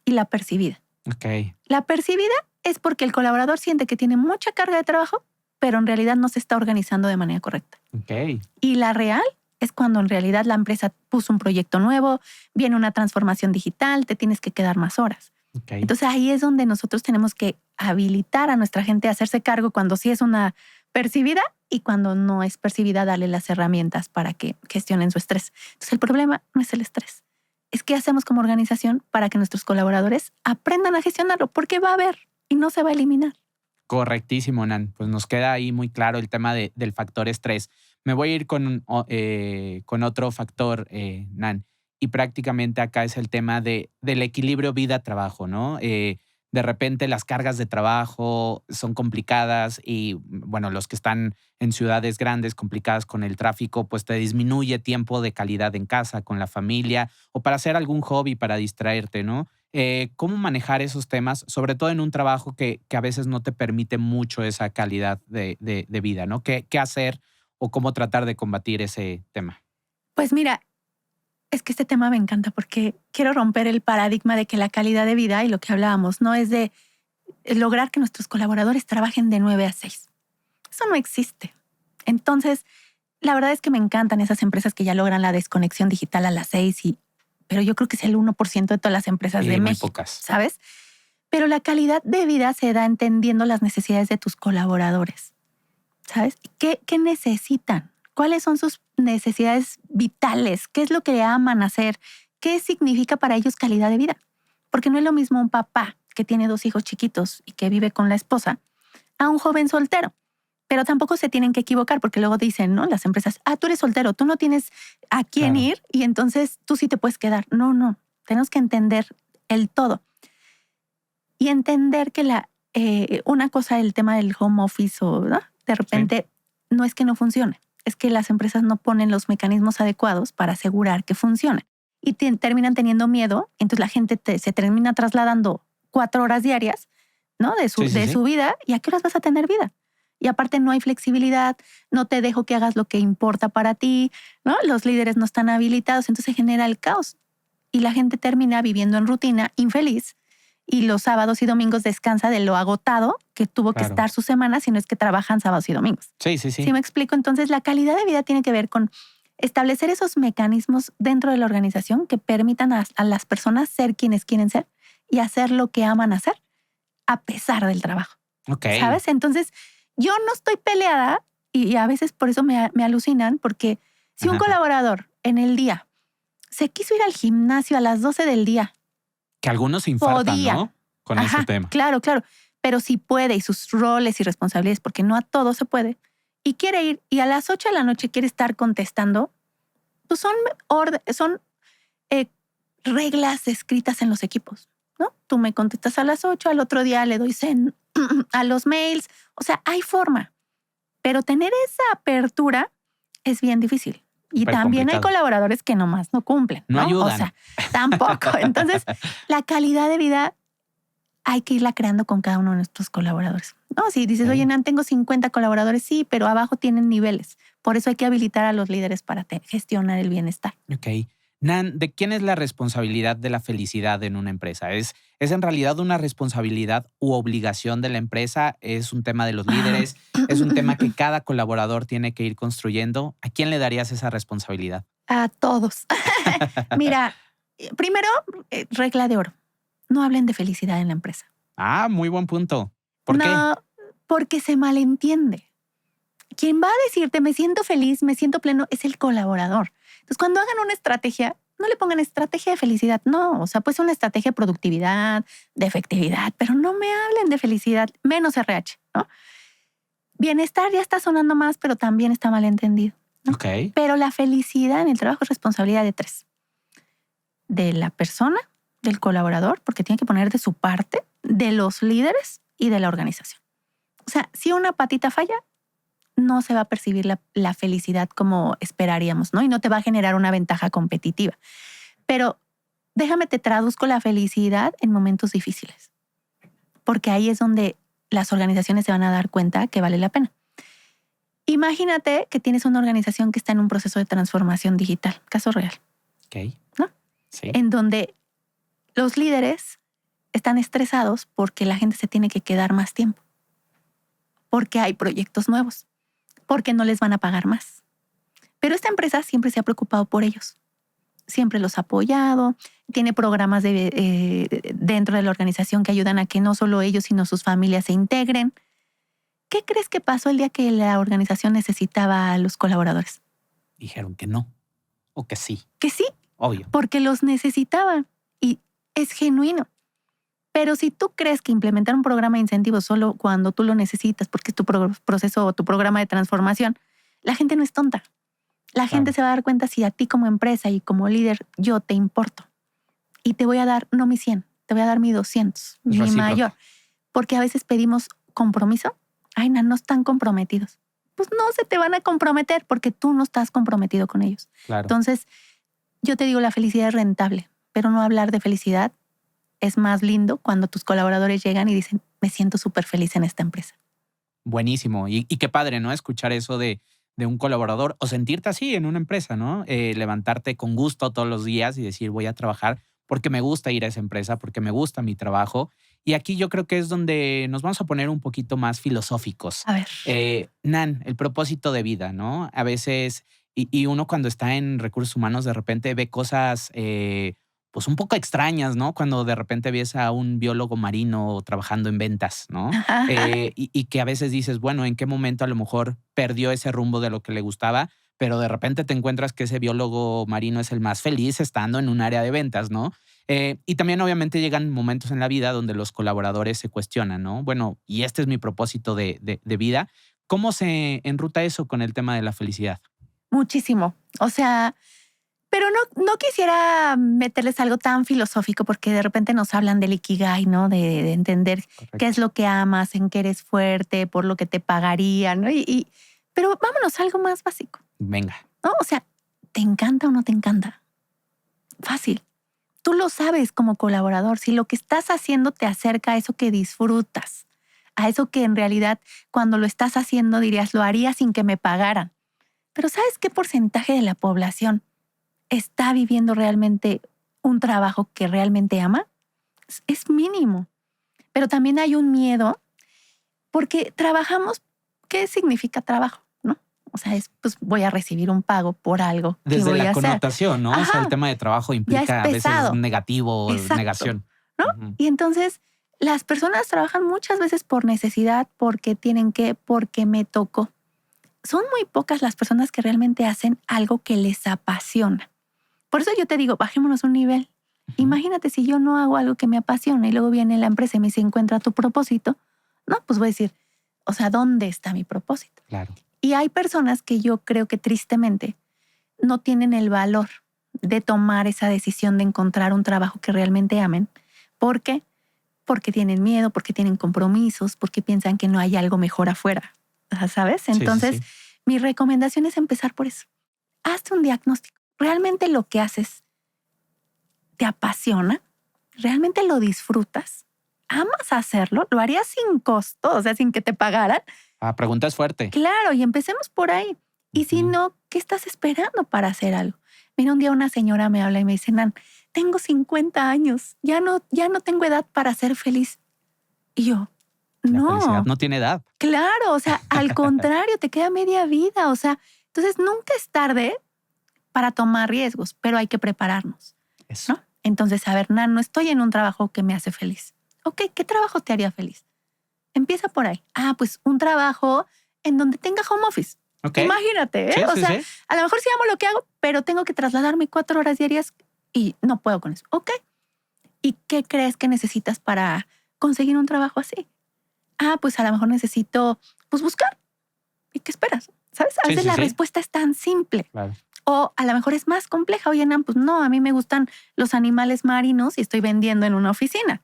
y la percibida. Ok. La percibida es porque el colaborador siente que tiene mucha carga de trabajo, pero en realidad no se está organizando de manera correcta. Ok. Y la real es cuando en realidad la empresa puso un proyecto nuevo, viene una transformación digital, te tienes que quedar más horas. Okay. Entonces ahí es donde nosotros tenemos que habilitar a nuestra gente a hacerse cargo cuando sí es una percibida y cuando no es percibida, darle las herramientas para que gestionen su estrés. Entonces el problema no es el estrés, es qué hacemos como organización para que nuestros colaboradores aprendan a gestionarlo, porque va a haber y no se va a eliminar. Correctísimo, Nan. Pues nos queda ahí muy claro el tema del factor estrés. Me voy a ir con otro factor, Nan. Y prácticamente acá es el tema del equilibrio vida-trabajo, ¿no? De repente las cargas de trabajo son complicadas y, bueno, los que están en ciudades grandes complicadas con el tráfico, pues te disminuye tiempo de calidad en casa, con la familia o para hacer algún hobby para distraerte, ¿no? ¿Cómo manejar esos temas, sobre todo en un trabajo que a veces no te permite mucho esa calidad de vida, ¿no? ¿Qué hacer o cómo tratar de combatir ese tema? Pues mira, es que este tema me encanta porque quiero romper el paradigma de que la calidad de vida y lo que hablábamos, no es de lograr que nuestros colaboradores trabajen de 9 a 6. Eso no existe. Entonces, la verdad es que me encantan esas empresas que ya logran la desconexión digital a las 6, pero yo creo que es el 1% de todas las empresas de México, pocas. ¿sabes? Pero la calidad de vida se da entendiendo las necesidades de tus colaboradores, ¿sabes? ¿Qué necesitan? ¿Cuáles son sus necesidades vitales? ¿Qué es lo que aman hacer? ¿Qué significa para ellos calidad de vida? Porque no es lo mismo un papá que tiene 2 hijos chiquitos y que vive con la esposa a un joven soltero. Pero tampoco se tienen que equivocar porque luego dicen, ¿no? Las empresas, tú eres soltero, tú no tienes a quién ir y entonces tú sí te puedes quedar. No. Tenemos que entender el todo. Y entender que una cosa, el tema del home office ¿no? De repente no es que no funcione. Es que las empresas no ponen los mecanismos adecuados para asegurar que funcione. Y terminan teniendo miedo. Entonces la gente se termina trasladando 4 horas diarias, ¿no? De su vida. ¿Y a qué horas vas a tener vida? Y aparte no hay flexibilidad, no te dejo que hagas lo que importa para ti, ¿no? Los líderes no están habilitados, entonces se genera el caos. Y la gente termina viviendo en rutina, infeliz, y los sábados y domingos descansa de lo agotado que tuvo que estar su semana, si no es que trabajan sábados y domingos. Sí. ¿Sí me explico? Entonces la calidad de vida tiene que ver con establecer esos mecanismos dentro de la organización que permitan a las personas ser quienes quieren ser y hacer lo que aman hacer a pesar del trabajo. Okay. ¿Sabes? Entonces, yo no estoy peleada y a veces por eso me alucinan, porque si un colaborador en el día se quiso ir al gimnasio a las 12 del día. Que algunos se infartan, podía, ¿no? Con ese tema. Claro. Pero si puede y sus roles y responsabilidades, porque no a todo se puede, y quiere ir y a las 8 de la noche quiere estar contestando, pues son reglas escritas en los equipos, ¿no? Tú me contestas a las 8, al otro día le doy send a los mails. O sea, hay forma. Pero tener esa apertura es bien difícil. Y también hay colaboradores que nomás no cumplen, ¿no? No ayudan. O sea, tampoco. Entonces, la calidad de vida hay que irla creando con cada uno de nuestros colaboradores. No, si dices, oye, Nan, tengo 50 colaboradores, sí, pero abajo tienen niveles. Por eso hay que habilitar a los líderes para gestionar el bienestar. Ok. Nan, ¿de quién es la responsabilidad de la felicidad en una empresa? ¿Es en realidad una responsabilidad u obligación de la empresa? ¿Es un tema de los líderes? ¿Es un tema que cada colaborador tiene que ir construyendo? ¿A quién le darías esa responsabilidad? A todos. Mira, primero, regla de oro. No hablen de felicidad en la empresa. Ah, muy buen punto. ¿Por qué? No, porque se malentiende. Quien va a decirte me siento feliz, me siento pleno, es el colaborador. Entonces, cuando hagan una estrategia, no le pongan estrategia de felicidad. No, o sea, puede ser una estrategia de productividad, de efectividad, pero no me hablen de felicidad, menos RH, ¿no? Bienestar ya está sonando más, pero también está malentendido, ¿no? Ok. Pero la felicidad en el trabajo es responsabilidad de tres. De la persona, del colaborador, porque tiene que poner de su parte, de los líderes y de la organización. O sea, si una patita falla, no se va a percibir la felicidad como esperaríamos, ¿no? Y no te va a generar una ventaja competitiva. Pero déjame te traduzco la felicidad en momentos difíciles, porque ahí es donde las organizaciones se van a dar cuenta que vale la pena. Imagínate que tienes una organización que está en un proceso de transformación digital, caso real. Ok. ¿No? Sí. En donde los líderes están estresados porque la gente se tiene que quedar más tiempo, porque hay proyectos nuevos, porque no les van a pagar más. Pero esta empresa siempre se ha preocupado por ellos. Siempre los ha apoyado, tiene programas dentro de la organización que ayudan a que no solo ellos, sino sus familias se integren. ¿Qué crees que pasó el día que la organización necesitaba a los colaboradores? Dijeron que no. O que sí. Que sí, Obvio. porque los necesitaban y es genuino. Pero si tú crees que implementar un programa de incentivos solo cuando tú lo necesitas, porque es tu proceso o tu programa de transformación, la gente no es tonta. La gente se va a dar cuenta si a ti como empresa y como líder yo te importo. Y te voy a dar, no mi 100, te voy a dar mi 200, mi Recíproco. mayor. Porque a veces pedimos compromiso. Ay, no están comprometidos. Pues no se te van a comprometer porque tú no estás comprometido con ellos. Claro. Entonces, yo te digo, la felicidad es rentable, pero no hablar de felicidad es más lindo cuando tus colaboradores llegan y dicen, me siento súper feliz en esta empresa. Buenísimo. Y qué padre, ¿no? Escuchar eso de un colaborador o sentirte así en una empresa, ¿no? Levantarte con gusto todos los días y decir, voy a trabajar porque me gusta ir a esa empresa, porque me gusta mi trabajo. Y aquí yo creo que es donde nos vamos a poner un poquito más filosóficos. A ver. Nan, el propósito de vida, ¿no? A veces, y uno cuando está en recursos humanos de repente ve cosas pues un poco extrañas, ¿no? Cuando de repente ves a un biólogo marino trabajando en ventas, ¿no? Y que a veces dices, bueno, ¿en qué momento a lo mejor perdió ese rumbo de lo que le gustaba? Pero de repente te encuentras que ese biólogo marino es el más feliz estando en un área de ventas, ¿no? Y también obviamente llegan momentos en la vida donde los colaboradores se cuestionan, ¿no? Bueno, y este es mi propósito de vida. ¿Cómo se enruta eso con el tema de la felicidad? Muchísimo. O sea, pero no quisiera meterles algo tan filosófico porque de repente nos hablan del ikigai, ¿no? De entender Correcto. qué es lo que amas, en qué eres fuerte, por lo que te pagarían, ¿no? Pero vámonos a algo más básico, Venga. ¿no? O sea, ¿te encanta o no te encanta? Fácil. Tú lo sabes como colaborador. Si lo que estás haciendo te acerca a eso que disfrutas, a eso que en realidad cuando lo estás haciendo dirías, lo haría sin que me pagaran. Pero ¿sabes qué porcentaje de la población está viviendo realmente un trabajo que realmente ama? Es mínimo. Pero también hay un miedo porque trabajamos. ¿Qué significa trabajo? ¿No? O sea, pues voy a recibir un pago por algo que Desde voy a la hacer. connotación, ¿no? O sea, el Ajá. tema de trabajo Ya es implica a veces pesado. negativo o Exacto. negación. ¿No? Ujú. Y entonces las personas trabajan muchas veces por necesidad, porque tienen que, porque me tocó. Son muy pocas las personas que realmente hacen algo que les apasiona. Por eso yo te digo, bajémonos un nivel. Ujú. Imagínate si yo no hago algo que me apasiona y luego viene la empresa y me dice, encuentra tu propósito. No, pues voy a decir, o sea, ¿dónde está mi propósito? Claro. Y hay personas que yo creo que tristemente no tienen el valor de tomar esa decisión de encontrar un trabajo que realmente amen. ¿Por qué? Porque tienen miedo, porque tienen compromisos, porque piensan que no hay algo mejor afuera. ¿Sabes? Sí, Entonces, sí. mi recomendación es empezar por eso. Hazte un diagnóstico. ¿Realmente lo que haces te apasiona? ¿Realmente lo disfrutas? ¿Amas hacerlo? ¿Lo harías sin costo? O sea, sin que te pagaran. La pregunta es fuerte. Claro, y empecemos por ahí. Y si Ujú. no, ¿qué estás esperando para hacer algo? Mira, un día una señora me habla y me dice, Nan, tengo 50 años, ya no tengo edad para ser feliz. Y yo, La felicidad no, no tiene edad. claro, o sea, al contrario, te queda media vida, o sea, entonces nunca es tarde para tomar riesgos, pero hay que prepararnos, Eso. ¿no? Entonces, a ver, Nan, no estoy en un trabajo que me hace feliz. Ok, ¿qué trabajo te haría feliz? Empieza por ahí. Ah, pues un trabajo en donde tenga home office. Ok. Imagínate, ¿eh? Sí, O sí, sea, sí. a lo mejor sí amo lo que hago, pero tengo que trasladarme 4 horas diarias y no puedo con eso. Ok. ¿Y qué crees que necesitas para conseguir un trabajo así? Ah, pues a lo mejor necesito, pues buscar. ¿Y qué esperas? ¿Sabes? A Sí, veces sí, la sí. respuesta es tan simple. Claro. O a lo mejor es más compleja. Oye, Nan, pues no, a mí me gustan los animales marinos y estoy vendiendo en una oficina.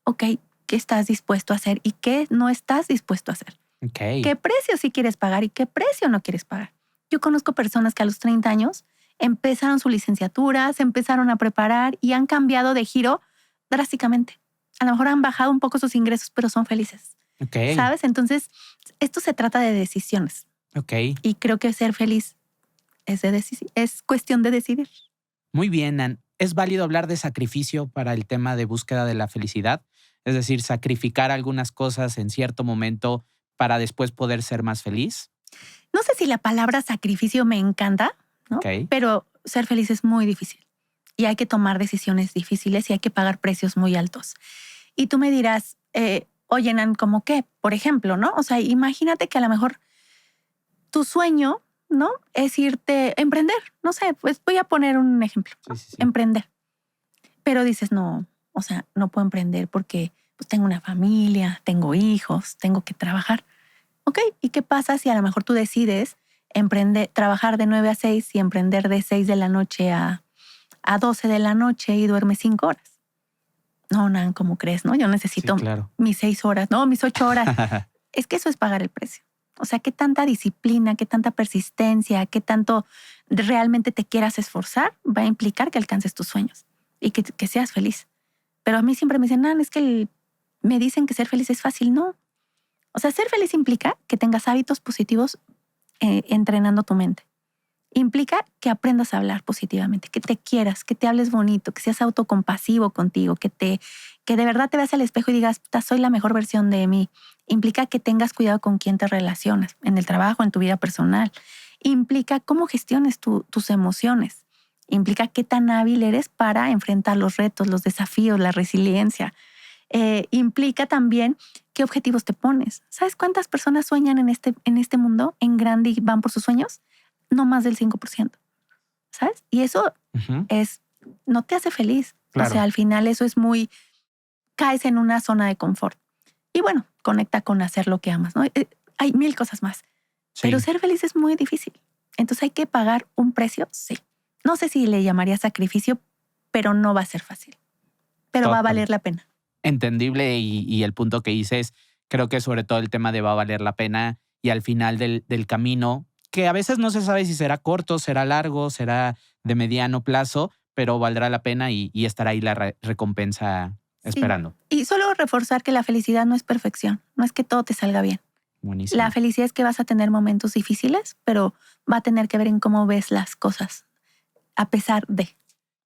Ok, ¿qué estás dispuesto a hacer y qué no estás dispuesto a hacer? Ok. ¿Qué precio sí quieres pagar y qué precio no quieres pagar? Yo conozco personas que a los 30 años empezaron su licenciatura, se empezaron a preparar y han cambiado de giro drásticamente. A lo mejor han bajado un poco sus ingresos, pero son felices. Ok. ¿Sabes? Entonces, esto se trata de decisiones. Ok. Y creo que ser feliz es cuestión de decidir. Muy bien, Nan. ¿Es válido hablar de sacrificio para el tema de búsqueda de la felicidad? Es decir, sacrificar algunas cosas en cierto momento para después poder ser más feliz. No sé si la palabra sacrificio me encanta, ¿no? Ok. Pero ser feliz es muy difícil. Y hay que tomar decisiones difíciles y hay que pagar precios muy altos. Y tú me dirás, oye, Nan, ¿cómo qué? Por ejemplo, ¿no? O sea, imagínate que a lo mejor tu sueño, ¿no? Es irte a emprender. No sé, pues voy a poner un ejemplo, ¿no? Sí, sí, sí. Emprender. Pero dices, no, o sea, no puedo emprender porque pues, tengo una familia, tengo hijos, tengo que trabajar. Ok, ¿y qué pasa si a lo mejor tú decides emprender, trabajar de 9 a 6 y emprender de 6 de la noche a 12 de la noche y duermes 5 horas? No, Nan, ¿cómo crees? No, yo Sí, necesito claro. mis 6 horas, no, mis 8 horas. Es que eso es pagar el precio. O sea, qué tanta disciplina, qué tanta persistencia, qué tanto realmente te quieras esforzar va a implicar que alcances tus sueños y que seas feliz. Pero a mí siempre me dicen, Nan, es que me dicen que ser feliz es fácil. No. O sea, ser feliz implica que tengas hábitos positivos entrenando tu mente. Implica que aprendas a hablar positivamente, que te quieras, que te hables bonito, que seas autocompasivo contigo, que de verdad te veas al espejo y digas, soy la mejor versión de mí. Implica que tengas cuidado con quién te relacionas, en el trabajo, en tu vida personal. Implica cómo gestiones tus emociones. Implica qué tan hábil eres para enfrentar los retos, los desafíos, la resiliencia. Implica también qué objetivos te pones. ¿Sabes cuántas personas sueñan en este mundo en grande y van por sus sueños? No más del 5%. ¿Sabes? Y eso Ujú. no te hace feliz. Claro. O sea, al final eso es caes en una zona de confort. Y bueno, conecta con hacer lo que amas, ¿no? Hay mil cosas más. Sí. Pero ser feliz es muy difícil. Entonces hay que pagar un precio, sí. No sé si le llamaría sacrificio, pero no va a ser fácil. Pero va a Total. valer la pena. Entendible y el punto que dices, creo que sobre todo el tema de va a valer la pena y al final del camino, que a veces no se sabe si será corto, será largo, será de mediano plazo, pero valdrá la pena y estará ahí la recompensa Sí. esperando. Y solo reforzar que la felicidad no es perfección, no es que todo te salga bien. Buenísimo. La felicidad es que vas a tener momentos difíciles, pero va a tener que ver en cómo ves las cosas, a pesar de.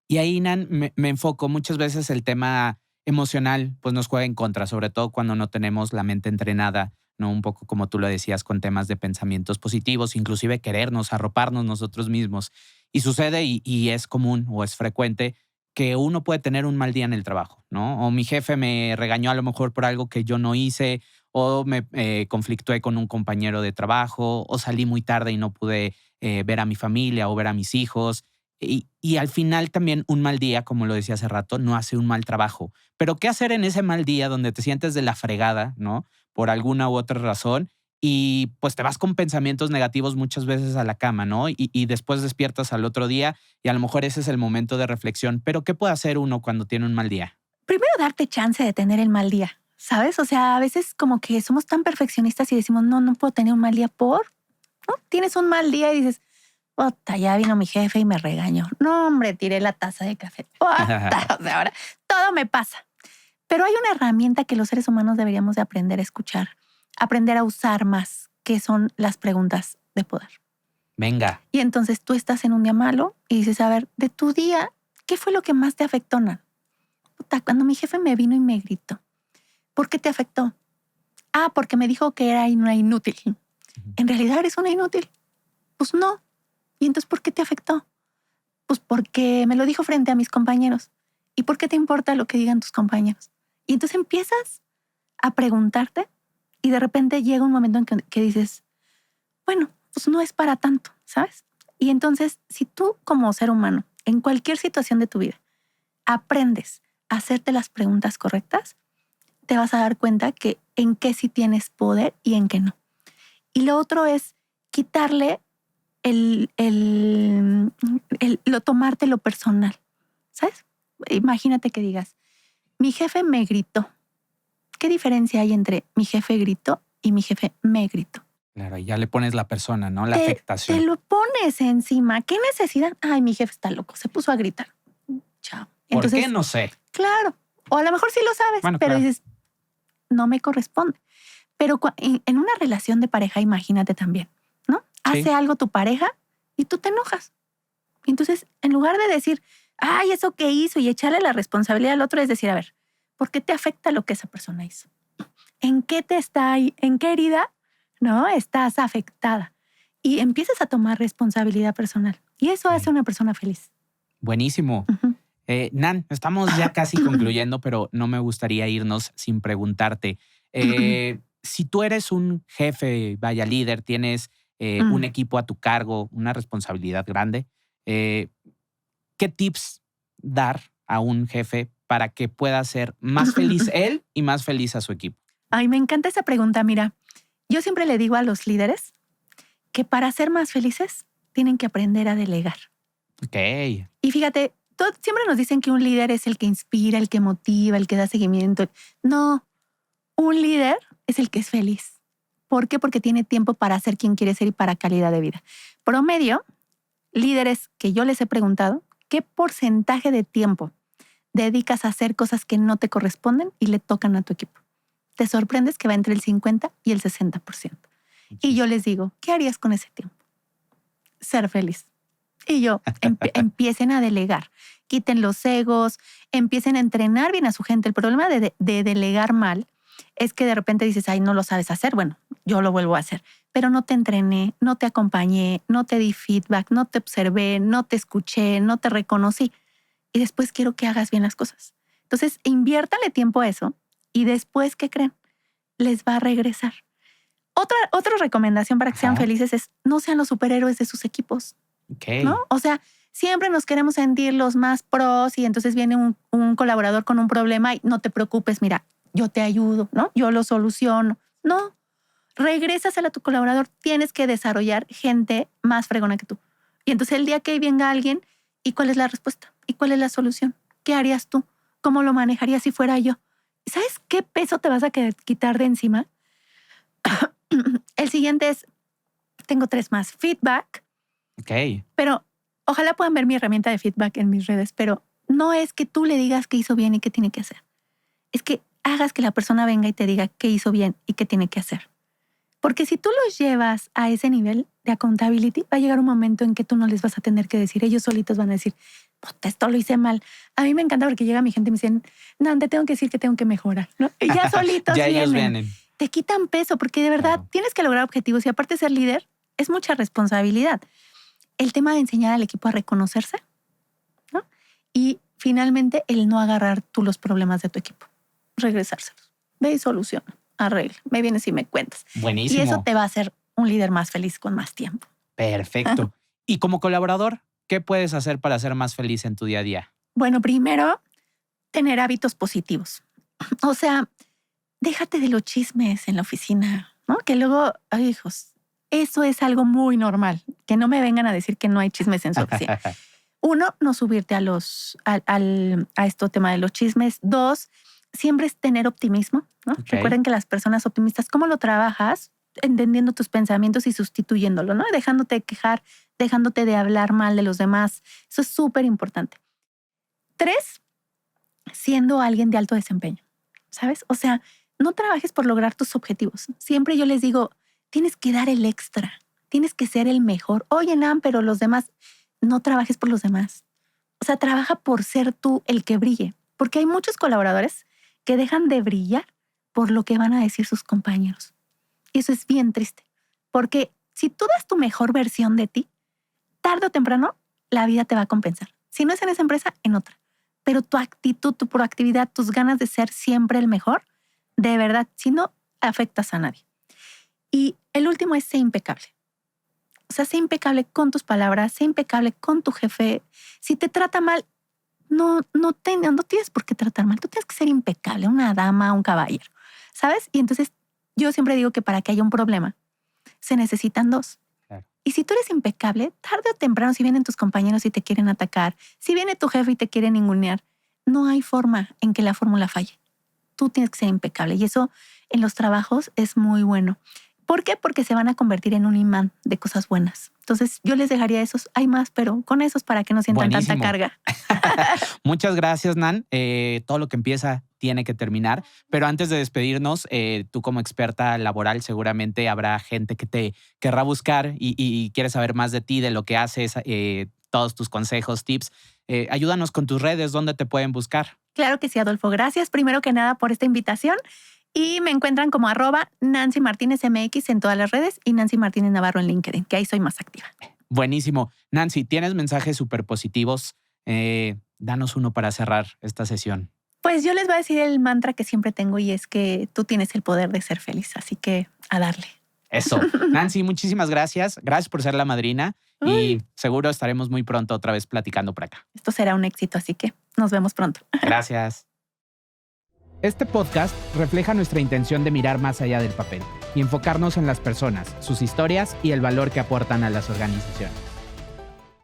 Y ahí, Nan, me enfoco muchas veces el tema emocional, pues nos juega en contra, sobre todo cuando no tenemos la mente entrenada, ¿no? Un poco como tú lo decías, con temas de pensamientos positivos, inclusive querernos, arroparnos nosotros mismos. Y sucede y es común o es frecuente que uno puede tener un mal día en el trabajo, ¿no? O mi jefe me regañó a lo mejor por algo que yo no hice, o me conflictué con un compañero de trabajo, o salí muy tarde y no pude ver a mi familia o ver a mis hijos. Y al final también un mal día, como lo decía hace rato, no hace un mal trabajo. Pero ¿qué hacer en ese mal día donde te sientes de la fregada, ¿no? Por alguna u otra razón y pues te vas con pensamientos negativos muchas veces a la cama, ¿no? Y después despiertas al otro día y a lo mejor ese es el momento de reflexión. Pero ¿qué puede hacer uno cuando tiene un mal día? Primero, darte chance de tener el mal día, ¿sabes? O sea, a veces como que somos tan perfeccionistas y decimos, no puedo tener un mal día ¿no? Tienes un mal día y dices, puta, ya vino mi jefe y me regañó. No, hombre, tiré la taza de café. Puta, o sea, ahora todo me pasa. Pero hay una herramienta que los seres humanos deberíamos de aprender a escuchar, aprender a usar más, que son las preguntas de poder. Venga. Y entonces tú estás en un día malo y dices, a ver, de tu día, ¿qué fue lo que más te afectó, Nan? Puta, cuando mi jefe me vino y me gritó. ¿Por qué te afectó? Ah, porque me dijo que era una inútil. ¿En realidad eres una inútil? Pues no. ¿Y entonces por qué te afectó? Pues porque me lo dijo frente a mis compañeros. ¿Y por qué te importa lo que digan tus compañeros? Y entonces empiezas a preguntarte y de repente llega un momento en que dices, bueno, pues no es para tanto, ¿sabes? Y entonces, si tú como ser humano, en cualquier situación de tu vida, aprendes a hacerte las preguntas correctas, te vas a dar cuenta que en qué sí tienes poder y en qué no. Y lo otro es quitarle lo tomártelo personal, ¿sabes? Imagínate que digas, mi jefe me gritó. ¿Qué diferencia hay entre mi jefe gritó y mi jefe me gritó? Claro, y ya le pones la persona, ¿no? La Te afectación. lo pones encima. ¿Qué necesidad? Ay, mi jefe está loco, se puso a gritar. Chao. ¿Por Entonces, qué? No sé. claro. O a lo mejor sí lo sabes, Bueno, pero claro. dices, no me corresponde. Pero en una relación de pareja, imagínate también, ¿no? Sí. Hace algo tu pareja y tú te enojas. Y entonces, en lugar de decir, ay, eso que hizo y echarle la responsabilidad al otro, es decir, a ver, ¿por qué te afecta lo que esa persona hizo? ¿En qué en qué herida, no, estás afectada? Y empiezas a tomar responsabilidad personal. Y eso hace una persona feliz. Buenísimo. Ujú. Nan, estamos ya casi concluyendo, pero no me gustaría irnos sin preguntarte. Si tú eres un jefe, vaya líder, tienes un equipo a tu cargo, una responsabilidad grande, ¿qué tips dar a un jefe para que pueda ser más feliz él y más feliz a su equipo? Ay, me encanta esa pregunta. Mira, yo siempre le digo a los líderes que para ser más felices tienen que aprender a delegar. Ok. Y fíjate, siempre nos dicen que un líder es el que inspira, el que motiva, el que da seguimiento. No, un líder es el que es feliz. ¿Por qué? Porque tiene tiempo para ser quien quiere ser y para calidad de vida. Promedio, líderes que yo les he preguntado, ¿qué porcentaje de tiempo dedicas a hacer cosas que no te corresponden y le tocan a tu equipo? Te sorprendes que va entre el 50 y el 60%. Y yo les digo, ¿qué harías con ese tiempo? Ser feliz. Y yo, empiecen a delegar, quiten los egos, empiecen a entrenar bien a su gente. El problema de delegar mal es que de repente dices, ay, no lo sabes hacer. Bueno, yo lo vuelvo a hacer, pero no te entrené, no te acompañé, no te di feedback, no te observé, no te escuché, no te reconocí. Y después quiero que hagas bien las cosas. Entonces, inviértale tiempo a eso y después, ¿qué creen? Les va a regresar. Otra recomendación para que sean felices es no sean los superhéroes de sus equipos. Okay. ¿No? O sea, siempre nos queremos sentir los más pros y entonces viene un colaborador con un problema y no te preocupes, mira, yo te ayudo, ¿no? Yo lo soluciono. No, regrésasela a tu colaborador. Tienes que desarrollar gente más fregona que tú. Y entonces el día que venga alguien, ¿y cuál es la respuesta? ¿Y cuál es la solución? ¿Qué harías tú? ¿Cómo lo manejarías si fuera yo? ¿Sabes qué peso te vas a quitar de encima? El siguiente es, tengo 3 más. Feedback. Ok. Pero ojalá puedan ver mi herramienta de feedback en mis redes, pero no es que tú le digas qué hizo bien y qué tiene que hacer. Es que hagas que la persona venga y te diga qué hizo bien y qué tiene que hacer. Porque si tú los llevas a ese nivel de accountability, va a llegar un momento en que tú no les vas a tener que decir. Ellos solitos van a decir, puta, esto lo hice mal. A mí me encanta porque llega mi gente y me dicen, no, te tengo que decir que tengo que mejorar, ¿no? Y ya solitos ya vienen. ellos vienen. Te quitan peso porque de verdad tienes que lograr objetivos y aparte de ser líder, es mucha responsabilidad. El tema de enseñar al equipo a reconocerse, ¿no? Y finalmente el no agarrar tú los problemas de tu equipo, regresárselos. Ve y soluciona, arregla, me vienes y me cuentas. Buenísimo. Y eso te va a hacer un líder más feliz con más tiempo. Perfecto. Y como colaborador, ¿qué puedes hacer para ser más feliz en tu día a día? Bueno, primero, tener hábitos positivos. O sea, déjate de los chismes en la oficina, ¿no? Que luego, ay, hijos, eso es algo muy normal. Que no me vengan a decir que no hay chismes en su oficina. 1, no subirte a este tema de los chismes. 2, siempre es tener optimismo, ¿no? Okay. Recuerden que las personas optimistas, ¿cómo lo trabajas? Entendiendo tus pensamientos y sustituyéndolo, ¿no? Dejándote de quejar, dejándote de hablar mal de los demás. Eso es súper importante. 3, siendo alguien de alto desempeño, ¿sabes? O sea, no trabajes por lograr tus objetivos. Siempre yo les digo, tienes que dar el extra. tienes que ser el mejor. Oye, Nan, pero los demás, no trabajes por los demás. O sea, trabaja por ser tú el que brille. Porque hay muchos colaboradores que dejan de brillar por lo que van a decir sus compañeros. Y eso es bien triste. Porque si tú das tu mejor versión de ti, tarde o temprano, la vida te va a compensar. Si no es en esa empresa, en otra. Pero tu actitud, tu proactividad, tus ganas de ser siempre el mejor, de verdad, si no, afectas a nadie. Y el último es ser impecable. O sea, sé impecable con tus palabras, sé impecable con tu jefe. Si te trata mal, no tienes por qué tratar mal. Tú tienes que ser impecable, una dama, un caballero, ¿sabes? Y entonces yo siempre digo que para que haya un problema, se necesitan dos. Claro. Y si tú eres impecable, tarde o temprano, si vienen tus compañeros y te quieren atacar, si viene tu jefe y te quiere ningunear, no hay forma en que la fórmula falle. Tú tienes que ser impecable y eso en los trabajos es muy bueno. ¿Por qué? Porque se van a convertir en un imán de cosas buenas. Entonces yo les dejaría esos, hay más, pero con esos para que no sientan Buenísimo. tanta carga. Muchas gracias, Nan. Todo lo que empieza tiene que terminar. Pero antes de despedirnos, tú como experta laboral seguramente habrá gente que te querrá buscar y quiere saber más de ti, de lo que haces, todos tus consejos, tips. Ayúdanos con tus redes, ¿dónde te pueden buscar? Claro que sí, Adolfo. Gracias primero que nada por esta invitación. Y me encuentran como @Nancy Martínez MX en todas las redes y Nancy Martínez Navarro en LinkedIn, que ahí soy más activa. Buenísimo. Nancy, tienes mensajes súper positivos. Danos uno para cerrar esta sesión. Pues yo les voy a decir el mantra que siempre tengo y es que tú tienes el poder de ser feliz, así que a darle. Eso. Nancy, muchísimas gracias. Gracias por ser la madrina y seguro estaremos muy pronto otra vez platicando por acá. Esto será un éxito, así que nos vemos pronto. Gracias. Este podcast refleja nuestra intención de mirar más allá del papel y enfocarnos en las personas, sus historias y el valor que aportan a las organizaciones.